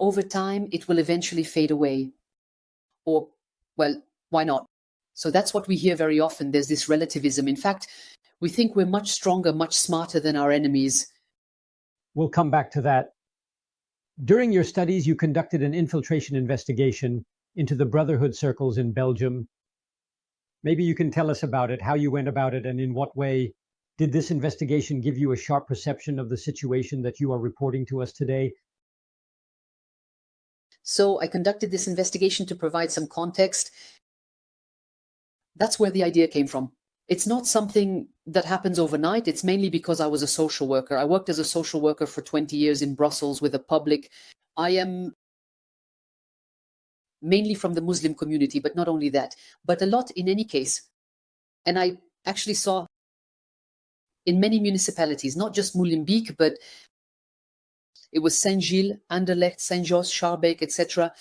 over time, it will eventually fade away. Or, well, why not? So that's what we hear very often. There's this relativism. In fact, we think we're much stronger, much smarter than our enemies. We'll come back to that. During your studies, you conducted an infiltration investigation into the Brotherhood circles in Belgium. Maybe you can tell us about it, how you went about it, and in what way did this investigation give you a sharp perception of the situation that you are reporting to us today? So I conducted this investigation to provide some context. That's where the idea came from. It's not something that happens overnight. It's mainly because I was a social worker. I worked as a social worker for 20 years in Brussels with the public. I am mainly from the Muslim community, but not only that, but a lot in any case. And I actually saw in many municipalities, not just Molenbeek, but it was Saint-Gilles, Anderlecht, Saint-Josse, Schaerbeek, etc.,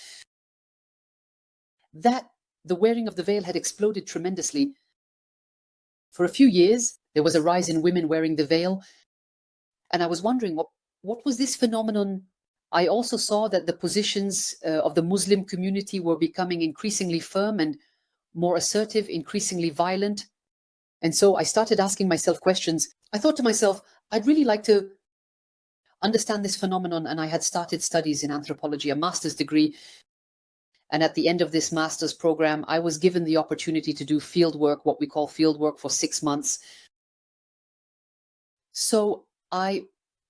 that the wearing of the veil had exploded tremendously. For a few years, there was a rise in women wearing the veil. And I was wondering, what was this phenomenon? I also saw that the positions of the Muslim community were becoming increasingly firm and more assertive, increasingly violent. And so I started asking myself questions. I thought to myself, I'd really like to understand this phenomenon. And I had started studies in anthropology, a master's degree. And at the end of this master's program, I was given the opportunity to do field work, what we call field work, for 6 months. So I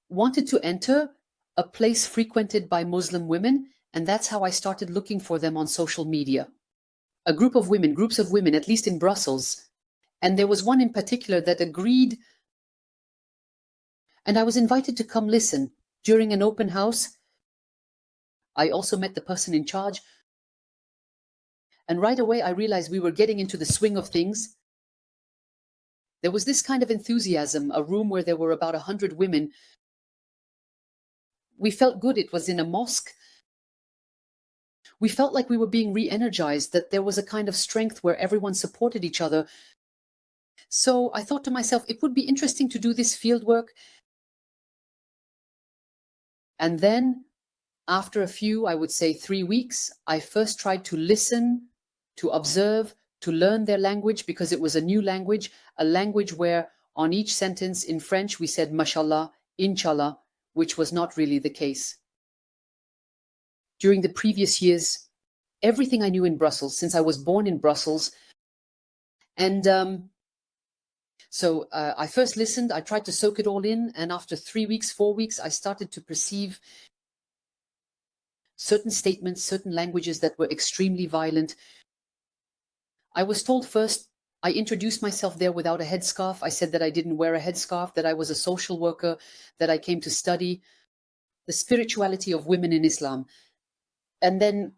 wanted to enter a place frequented by Muslim women, and that's how I started looking for them on social media. A group of women, groups of women, at least in Brussels. And there was one in particular that agreed, and I was invited to come listen during an open house. I also met the person in charge. And right away, I realized we were getting into the swing of things. There was this kind of enthusiasm, a room where there were about 100 women. We felt good. It was in a mosque. We felt like we were being re-energized, that there was a kind of strength where everyone supported each other. So I thought to myself, it would be interesting to do this field work. And then after a few, I would say 3 weeks, I first tried to listen, to observe, to learn their language, because it was a new language, a language where on each sentence in French we said mashallah, inshallah, which was not really the case. During the previous years, everything I knew in Brussels, since I was born in Brussels. And so I first listened, I tried to soak it all in, and after 3 weeks, 4 weeks, I started to perceive certain statements, certain languages that were extremely violent. I was told first, I introduced myself there without a headscarf. I said that I didn't wear a headscarf, that I was a social worker, that I came to study the spirituality of women in Islam. And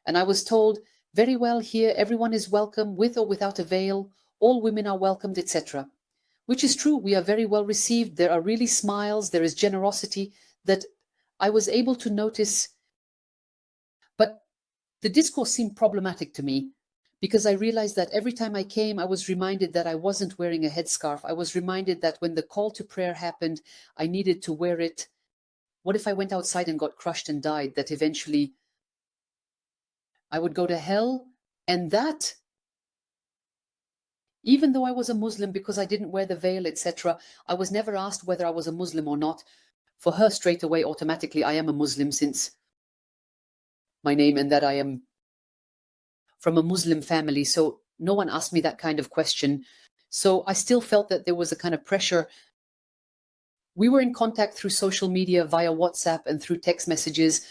I was told, very well, here everyone is welcome, with or without a veil, all women are welcomed, etc. Which is true, we are very well received, there are really smiles, there is generosity that I was able to notice. But the discourse seemed problematic to me, because I realized that every time I came, I was reminded that I wasn't wearing a headscarf. I was reminded that when the call to prayer happened, I needed to wear it. What if I went outside and got crushed and died, that eventually I would go to hell? And that, even though I was a Muslim, because I didn't wear the veil, etc., I was never asked whether I was a Muslim or not. For her, straight away, automatically, I am a Muslim since my name and that I am from a Muslim family. So no one asked me that kind of question. So I still felt that there was a kind of pressure. We were in contact through social media, via WhatsApp and through text messages.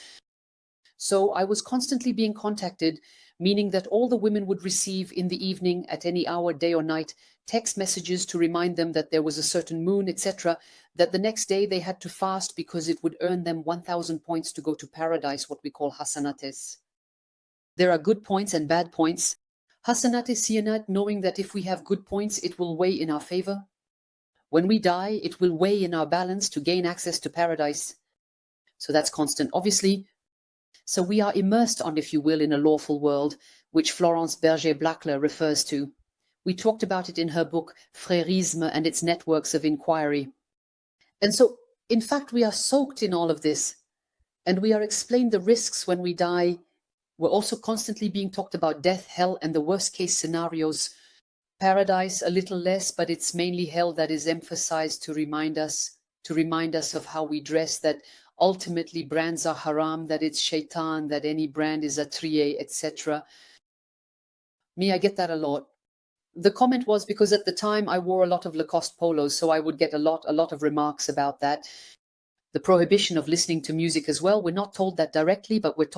So I was constantly being contacted, meaning that all the women would receive in the evening, at any hour, day or night, text messages to remind them that there was a certain moon, etc., that the next day they had to fast because it would earn them 1,000 points to go to paradise, what we call hasanates. There are good points and bad points. Hasanat is siyanat, knowing that if we have good points, it will weigh in our favor. When we die, it will weigh in our balance to gain access to paradise. So that's constant, obviously. So we are immersed on, if you will, in a lawful world, which Florence Berger-Blacler refers to. We talked about it in her book, Frérisme and its Networks of Inquiry. And so, in fact, we are soaked in all of this. And we are explained the risks when we die. We're also constantly being talked about death, hell, and the worst case scenarios. Paradise a little less, but it's mainly hell that is emphasized to remind us of how we dress, that ultimately brands are haram, that it's shaitan, that any brand is a triye, etc. Me, I get that a lot. The comment was because at the time I wore a lot of Lacoste polos, so I would get a lot of remarks about that. The prohibition of listening to music as well. We're not told that directly, but we're told